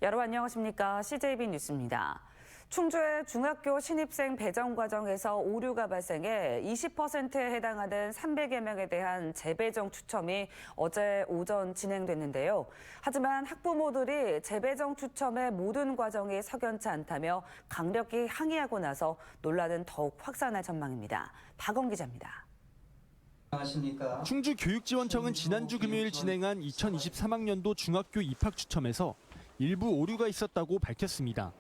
여러분 안녕하십니까? CJB 뉴스입니다. 충주의 중학교 신입생 배정 과정에서 오류가 발생해 20%에 해당하는 300여 명에 대한 재배정 추첨이 어제 오전 진행됐는데요. 하지만 학부모들이 재배정 추첨의 모든 과정이 석연치 않다며 강력히 항의하고 나서 논란은 더욱 확산할 전망입니다. 박원 기자입니다. 충주교육지원청은 지난주 금요일 진행한 2023학년도 중학교 입학 추첨에서 일부 오류가 있었다고 밝혔습니다.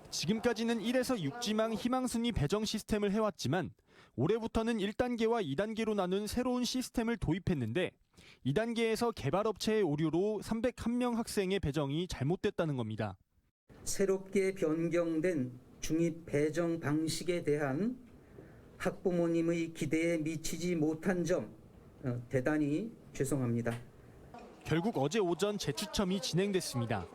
지금까지는 1에서 6지망 희망순위 배정 시스템을 해왔지만 올해부터는 1단계와 2단계로 나눈 새로운 시스템을 도입했는데 2단계에서 개발업체의 오류로 301명 학생의 배정이 잘못됐다는 겁니다. 새롭게 변경된 중입 배정 방식에 대한 학부모님의 기대에 미치지 못한 점 대단히 죄송합니다. 결국 어제 오전 재추첨이 진행됐습니다.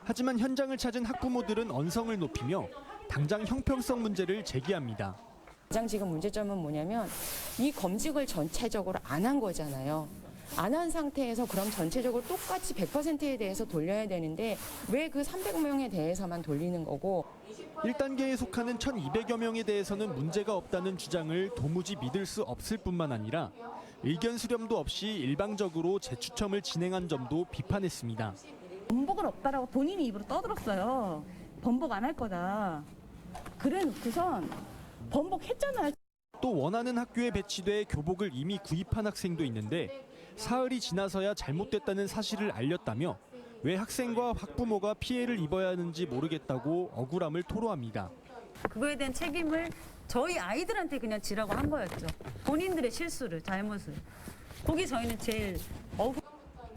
하지만 현장을 찾은 학부모들은 언성을 높이며 당장 형평성 문제를 제기합니다. 가장 지금 문제점은 뭐냐면 이 검증을 전체적으로 안 한 거잖아요. 안 한 상태에서 그럼 전체적으로 똑같이 100%에 대해서 돌려야 되는데 왜 그 300명에 대해서만 돌리는 거고. 1단계에 속하는 1,200여 명에 대해서는 문제가 없다는 주장을 도무지 믿을 수 없을 뿐만 아니라 의견 수렴도 없이 일방적으로 재추첨을 진행한 점도 비판했습니다. 번복은 없다라고 본인이 입으로 떠들었어요. 번복 안 할 거다. 그래 놓고선 번복했잖아요. 또 원하는 학교에 배치돼 교복을 이미 구입한 학생도 있는데 사흘이 지나서야 잘못됐다는 사실을 알렸다며 왜 학생과 학부모가 피해를 입어야 하는지 모르겠다고 억울함을 토로합니다. 그거에 대한 책임을 저희 아이들한테 그냥 지라고 한 거였죠. 본인들의 실수를, 잘못을. 거기 저희는 제일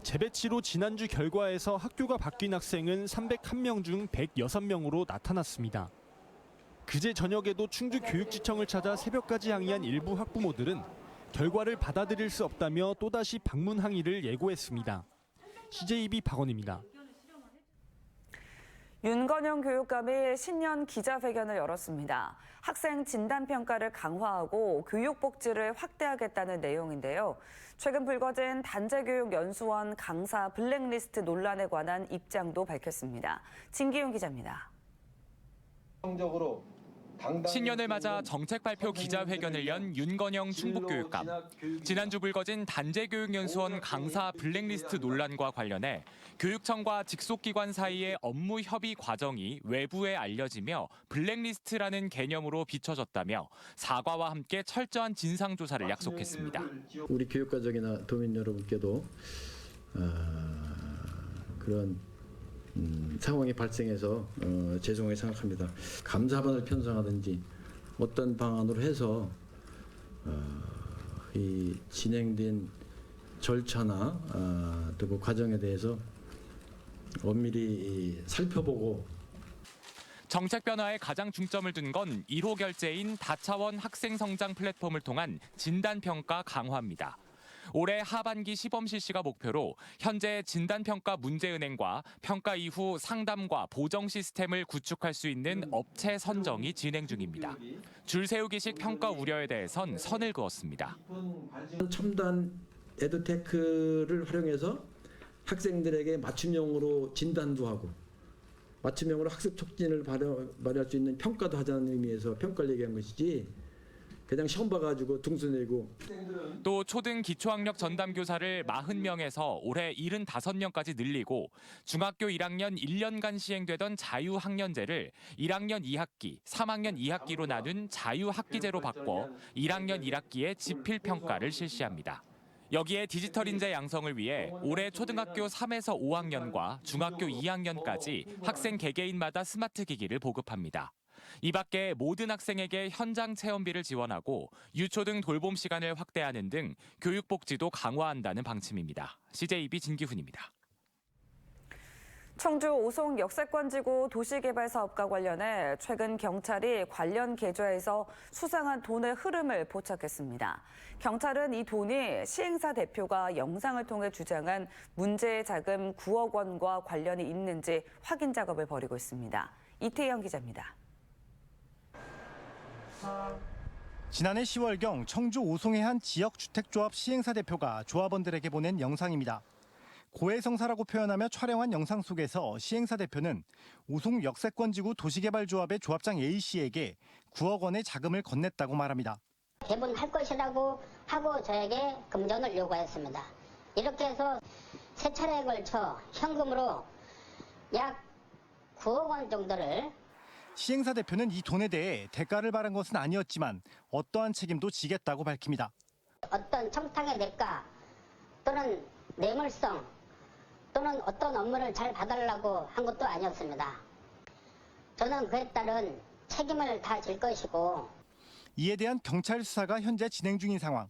재배치로 지난주 결과에서 학교가 바뀐 학생은 301명 중 106명으로 나타났습니다. 그제 저녁에도 충주교육지청을 찾아 새벽까지 항의한 일부 학부모들은 결과를 받아들일 수 없다며 또다시 방문 항의를 예고했습니다. CJB 박원입니다. 윤건영 교육감이 신년 기자회견을 열었습니다. 학생 진단평가를 강화하고 교육복지를 확대하겠다는 내용인데요. 최근 불거진 단체교육연수원 강사 블랙리스트 논란에 관한 입장도 밝혔습니다. 진기용 기자입니다. 신년을 맞아 정책 발표 기자회견을 연 윤건영 충북교육감. 지난주 불거진 단체교육연수원 강사 블랙리스트 논란과 관련해 교육청과 직속기관 사이의 업무 협의 과정이 외부에 알려지며 블랙리스트라는 개념으로 비춰졌다며 사과와 함께 철저한 진상조사를 약속했습니다. 우리 교육가족이나 도민 여러분께도 그런 상황이 발생해서 죄송하게 생각합니다. 감사반을 편성하든지 어떤 방안으로 해서 이 진행된 절차나 또 그 과정에 대해서 엄밀히 살펴보고 정책 변화에 가장 중점을 둔 건 1호 결제인 다차원 학생 성장 플랫폼을 통한 진단평가 강화입니다. 올해 하반기 시범 실시가 목표로 현재 진단평가 문제은행과 평가 이후 상담과 보정 시스템을 구축할 수 있는 업체 선정이 진행 중입니다. 줄 세우기식 평가 우려에 대해선 선을 그었습니다. 첨단 에듀테크를 활용해서 학생들에게 맞춤형으로 진단도 하고 맞춤형으로 학습 촉진을 발휘할 수 있는 평가도 하자는 의미에서 평가를 얘기한 것이지 그냥 시험 봐가지고 등수 내고. 또 초등 기초학력 전담교사를 40명에서 올해 75명까지 늘리고 중학교 1학년 1년간 시행되던 자유학년제를 1학년 2학기, 3학년 2학기로 나눈 자유학기제로 바꿔 1학년 1학기에 지필평가를 실시합니다. 여기에 디지털 인재 양성을 위해 올해 초등학교 3에서 5학년과 중학교 2학년까지 학생 개개인마다 스마트 기기를 보급합니다. 이 밖에 모든 학생에게 현장 체험비를 지원하고 유초등 돌봄 시간을 확대하는 등 교육복지도 강화한다는 방침입니다. CJB 진기훈입니다. 청주 오송 역세권지구 도시개발사업과 관련해 최근 경찰이 관련 계좌에서 수상한 돈의 흐름을 포착했습니다. 경찰은 이 돈이 시행사 대표가 영상을 통해 주장한 문제의 자금 9억 원과 관련이 있는지 확인 작업을 벌이고 있습니다. 이태영 기자입니다. 지난해 10월경 청주 오송의 한 지역주택조합 시행사 대표가 조합원들에게 보낸 영상입니다. 고해성사라고 표현하며 촬영한 영상 속에서 시행사 대표는 우송 역세권지구 도시개발조합의 조합장 A씨에게 9억 원의 자금을 건넸다고 말합니다. 대부분 할 것이라고 하고 저에게 금전을 요구했습니다. 이렇게 해서 세 차례에 걸쳐 현금으로 약 9억 원 정도를 시행사 대표는 이 돈에 대해 대가를 바란 것은 아니었지만 어떠한 책임도 지겠다고 밝힙니다. 어떤 청탁의 대가 또는 뇌물성 또는 어떤 업무를 잘 봐달라고 한 것도 아니었습니다. 저는 그에 따른 책임을 다 질 것이고 이에 대한 경찰 수사가 현재 진행 중인 상황.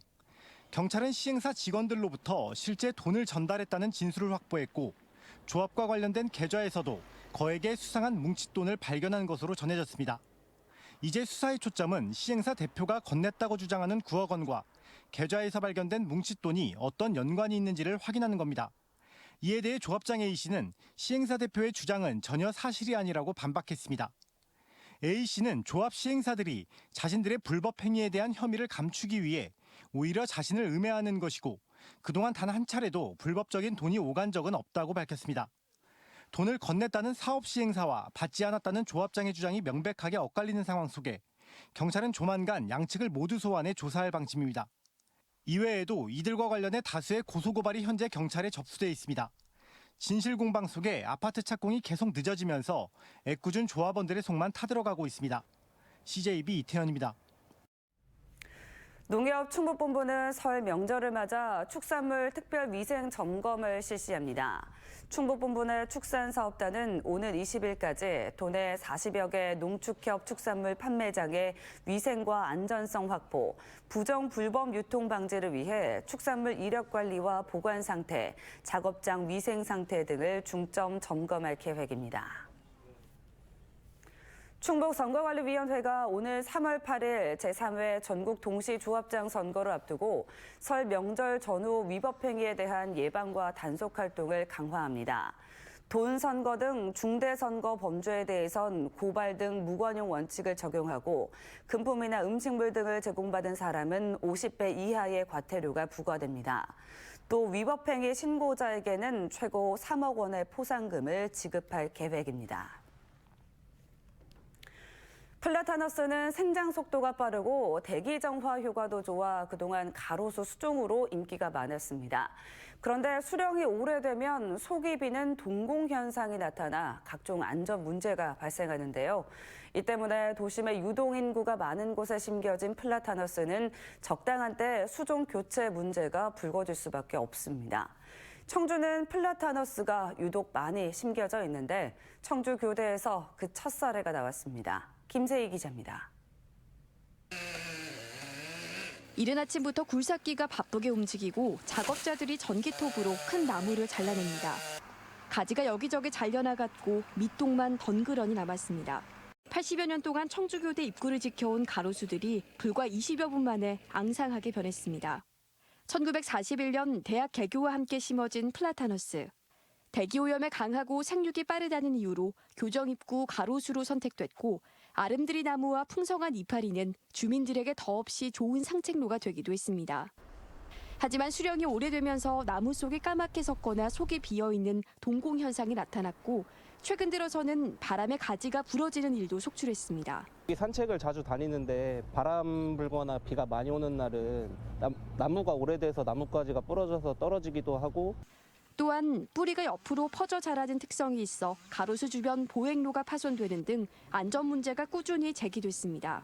경찰은 시행사 직원들로부터 실제 돈을 전달했다는 진술을 확보했고 조합과 관련된 계좌에서도 거액의 수상한 뭉칫돈을 발견한 것으로 전해졌습니다. 이제 수사의 초점은 시행사 대표가 건넸다고 주장하는 9억 원과 계좌에서 발견된 뭉칫돈이 어떤 연관이 있는지를 확인하는 겁니다. 이에 대해 조합장 A씨는 시행사 대표의 주장은 전혀 사실이 아니라고 반박했습니다. A씨는 조합 시행사들이 자신들의 불법 행위에 대한 혐의를 감추기 위해 오히려 자신을 음해하는 것이고 그동안 단 한 차례도 불법적인 돈이 오간 적은 없다고 밝혔습니다. 돈을 건넸다는 사업 시행사와 받지 않았다는 조합장의 주장이 명백하게 엇갈리는 상황 속에 경찰은 조만간 양측을 모두 소환해 조사할 방침입니다. 이외에도 이들과 관련해 다수의 고소고발이 현재 경찰에 접수돼 있습니다. 진실 공방 속에 아파트 착공이 계속 늦어지면서 애꿎은 조합원들의 속만 타들어가고 있습니다. CJB 이태현입니다. 농협충북본부는 설 명절을 맞아 축산물 특별 위생 점검을 실시합니다. 충북본부 축산사업단은 오는 20일까지 도내 40여 개 농축협 축산물 판매장의 위생과 안전성 확보, 부정 불법 유통 방지를 위해 축산물 이력 관리와 보관 상태, 작업장 위생 상태 등을 중점 점검할 계획입니다. 충북선거관리위원회가 오늘 3월 8일 제3회 전국 동시조합장 선거를 앞두고 설 명절 전후 위법 행위에 대한 예방과 단속 활동을 강화합니다. 돈 선거 등 중대 선거 범죄에 대해선 고발 등 무관용 원칙을 적용하고 금품이나 음식물 등을 제공받은 사람은 50배 이하의 과태료가 부과됩니다. 또 위법 행위 신고자에게는 최고 3억 원의 포상금을 지급할 계획입니다. 플라타너스는 생장 속도가 빠르고 대기 정화 효과도 좋아 그동안 가로수 수종으로 인기가 많았습니다. 그런데 수령이 오래되면 속이 비는 동공 현상이 나타나 각종 안전 문제가 발생하는데요. 이 때문에 도심의 유동 인구가 많은 곳에 심겨진 플라타너스는 적당한 때 수종 교체 문제가 불거질 수밖에 없습니다. 청주는 플라타너스가 유독 많이 심겨져 있는데 청주 교대에서 그 첫 사례가 나왔습니다. 김세희 기자입니다. 이른 아침부터 굴삭기가 바쁘게 움직이고 작업자들이 전기톱으로 큰 나무를 잘라냅니다. 가지가 여기저기 잘려나갔고 밑동만 덩그러니 남았습니다. 80여 년 동안 청주교대 입구를 지켜온 가로수들이 불과 20여 분 만에 앙상하게 변했습니다. 1941년 대학 개교와 함께 심어진 플라타너스. 대기오염에 강하고 생육이 빠르다는 이유로 교정 입구 가로수로 선택됐고 아름드리 나무와 풍성한 이파리는 주민들에게 더없이 좋은 상책로가 되기도 했습니다. 하지만 수령이 오래되면서 나무 속이 까맣게 섞거나 속이 비어있는 동공 현상이 나타났고 최근 들어서는 바람에 가지가 부러지는 일도 속출했습니다. 산책을 자주 다니는데 바람 불거나 비가 많이 오는 날은 나무가 오래돼서 나뭇가지가 부러져서 떨어지기도 하고 또한 뿌리가 옆으로 퍼져 자라는 특성이 있어 가로수 주변 보행로가 파손되는 등 안전 문제가 꾸준히 제기됐습니다.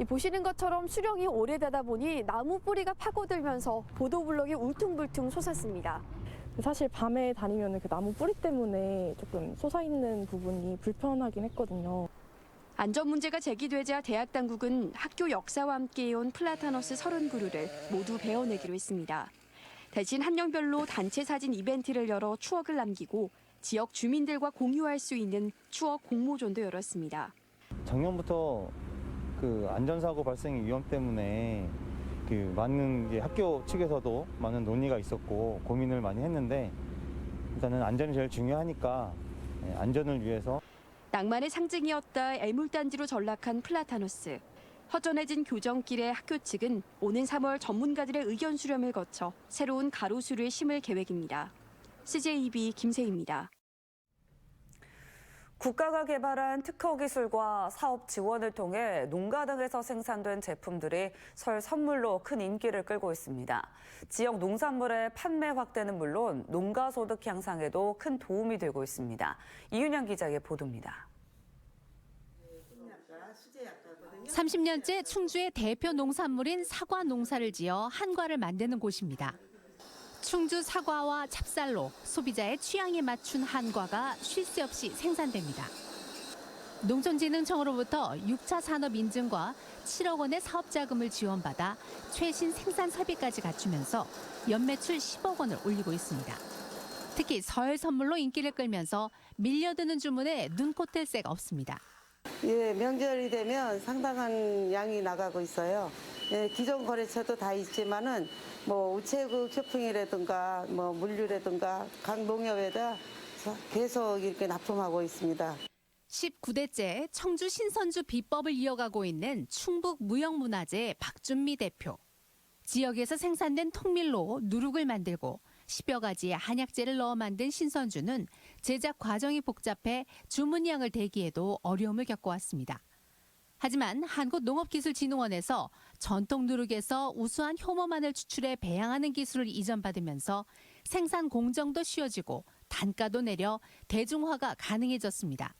보시는 것처럼 수령이 오래되다 보니 나무 뿌리가 파고들면서 보도블록이 울퉁불퉁 솟았습니다. 사실 밤에 다니면 그 나무 뿌리 때문에 조금 솟아있는 부분이 불편하긴 했거든요. 안전 문제가 제기되자 대학 당국은 학교 역사와 함께해온 플라타너스 30그루를 모두 베어내기로 했습니다. 대신 학년별로 단체 사진 이벤트를 열어 추억을 남기고 지역 주민들과 공유할 수 있는 추억 공모전도 열었습니다. 작년부터 그 안전사고 발생 위험 때문에 그 많은 학교 측에서도 많은 논의가 있었고 고민을 많이 했는데 일단은 안전이 제일 중요하니까 안전을 위해서 낭만의 상징이었다 애물단지로 전락한 플라타너스. 허전해진 교정길에 학교 측은 오는 3월 전문가들의 의견 수렴을 거쳐 새로운 가로수를 심을 계획입니다. CJEB 김세희입니다. 국가가 개발한 특허 기술과 사업 지원을 통해 농가 등에서 생산된 제품들이 설 선물로 큰 인기를 끌고 있습니다. 지역 농산물의 판매 확대는 물론 농가 소득 향상에도 큰 도움이 되고 있습니다. 이윤영 기자의 보도입니다. 30년째 충주의 대표 농산물인 사과 농사를 지어 한과를 만드는 곳입니다. 충주 사과와 찹쌀로 소비자의 취향에 맞춘 한과가 쉴 새 없이 생산됩니다. 농촌진흥청으로부터 6차 산업 인증과 7억 원의 사업 자금을 지원받아 최신 생산 설비까지 갖추면서 연매출 10억 원을 올리고 있습니다. 특히 설 선물로 인기를 끌면서 밀려드는 주문에 눈코 뜰 새가 없습니다. 예, 명절이 되면 상당한 양이 나가고 있어요. 예, 기존 거래처도 다 있지만은 뭐 우체국 쇼핑이라든가 뭐 물류라든가 각 농협에다 계속 이렇게 납품하고 있습니다. 19대째 청주 신선주 비법을 이어가고 있는 충북 무형문화재 박준미 대표. 지역에서 생산된 통밀로 누룩을 만들고 10여 가지의 한약재를 넣어 만든 신선주는 제작 과정이 복잡해 주문량을 대기에도 어려움을 겪어왔습니다. 하지만 한국농업기술진흥원에서 전통 누룩에서 우수한 효모만을 추출해 배양하는 기술을 이전받으면서 생산 공정도 쉬워지고 단가도 내려 대중화가 가능해졌습니다.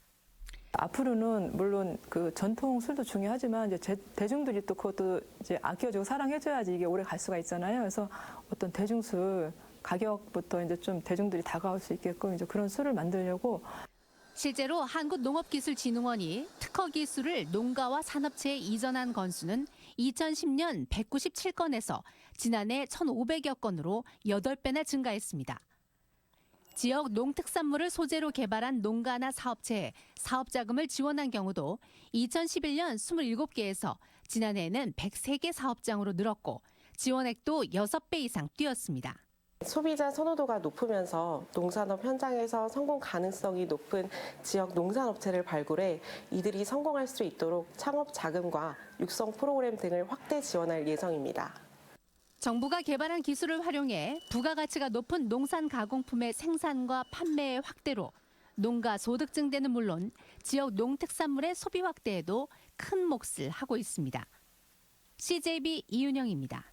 앞으로는 물론 그 전통 술도 중요하지만 이제 대중들이 또 그것도 이제 아껴주고 사랑해줘야지 이게 오래 갈 수가 있잖아요. 그래서 어떤 대중술 가격부터 이제 좀 대중들이 다가올 수 있게끔 이제 그런 술을 만들려고. 실제로 한국농업기술진흥원이 특허 기술을 농가와 산업체에 이전한 건수는 2010년 197건에서 지난해 1,500여 건으로 8배나 증가했습니다. 지역 농특산물을 소재로 개발한 농가나 사업체에 사업 자금을 지원한 경우도 2011년 27개에서 지난해에는 103개 사업장으로 늘었고 지원액도 6배 이상 뛰었습니다. 소비자 선호도가 높으면서 농산업 현장에서 성공 가능성이 높은 지역 농산업체를 발굴해 이들이 성공할 수 있도록 창업 자금과 육성 프로그램 등을 확대 지원할 예정입니다. 정부가 개발한 기술을 활용해 부가가치가 높은 농산 가공품의 생산과 판매의 확대로 농가 소득 증대는 물론 지역 농특산물의 소비 확대에도 큰 몫을 하고 있습니다. CJB 이윤영입니다.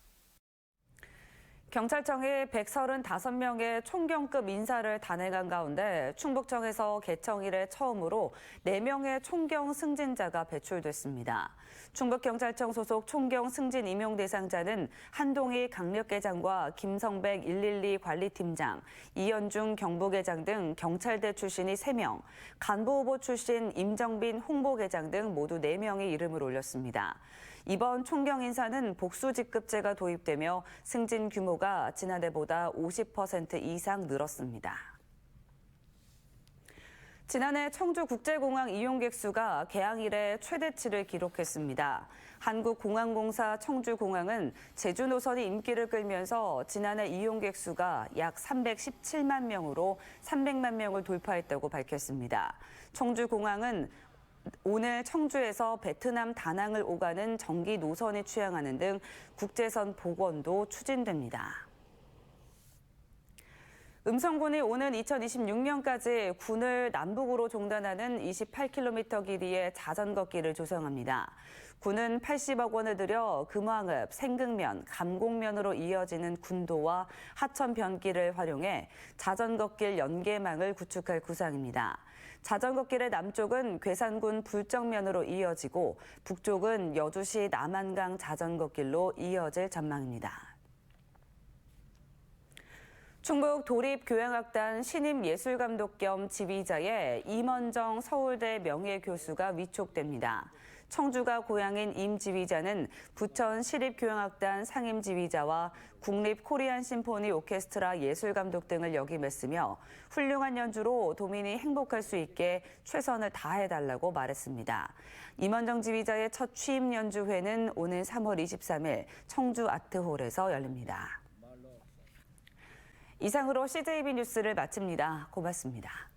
경찰청이 135명의 총경급 인사를 단행한 가운데 충북청에서 개청 이래 처음으로 4명의 총경 승진자가 배출됐습니다. 충북경찰청 소속 총경 승진 임용 대상자는 한동희 강력계장과 김성백 112 관리팀장, 이현중 경부계장 등 경찰대 출신이 3명, 간부후보 출신 임정빈 홍보계장 등 모두 4명이 이름을 올렸습니다. 이번 총경 인사는 복수직급제가 도입되며 승진 규모가 지난해보다 50% 이상 늘었습니다. 지난해 청주국제공항 이용객 수가 개항 이래 최대치를 기록했습니다. 한국공항공사 청주공항은 제주 노선이 인기를 끌면서 지난해 이용객 수가 약 317만 명으로 300만 명을 돌파했다고 밝혔습니다. 청주공항은 오늘 청주에서 베트남 다낭을 오가는 정기 노선이 취항하는 등 국제선 복원도 추진됩니다. 음성군이 오는 2026년까지 군을 남북으로 종단하는 28km 길이의 자전거길을 조성합니다. 군은 80억 원을 들여 금왕읍, 생극면, 감곡면으로 이어지는 군도와 하천 변길을 활용해 자전거길 연계망을 구축할 구상입니다. 자전거길의 남쪽은 괴산군 불정면으로 이어지고 북쪽은 여주시 남한강 자전거길로 이어질 전망입니다. 충북 도립교향악단 신임예술감독 겸 지휘자의 임원정 서울대 명예교수가 위촉됩니다. 청주가 고향인 임 지휘자는 부천 시립교향악단 상임지휘자와 국립 코리안 심포니 오케스트라 예술감독 등을 역임했으며 훌륭한 연주로 도민이 행복할 수 있게 최선을 다해달라고 말했습니다. 임원정 지휘자의 첫 취임 연주회는 오는 3월 23일 청주 아트홀에서 열립니다. 이상으로 CJB 뉴스를 마칩니다. 고맙습니다.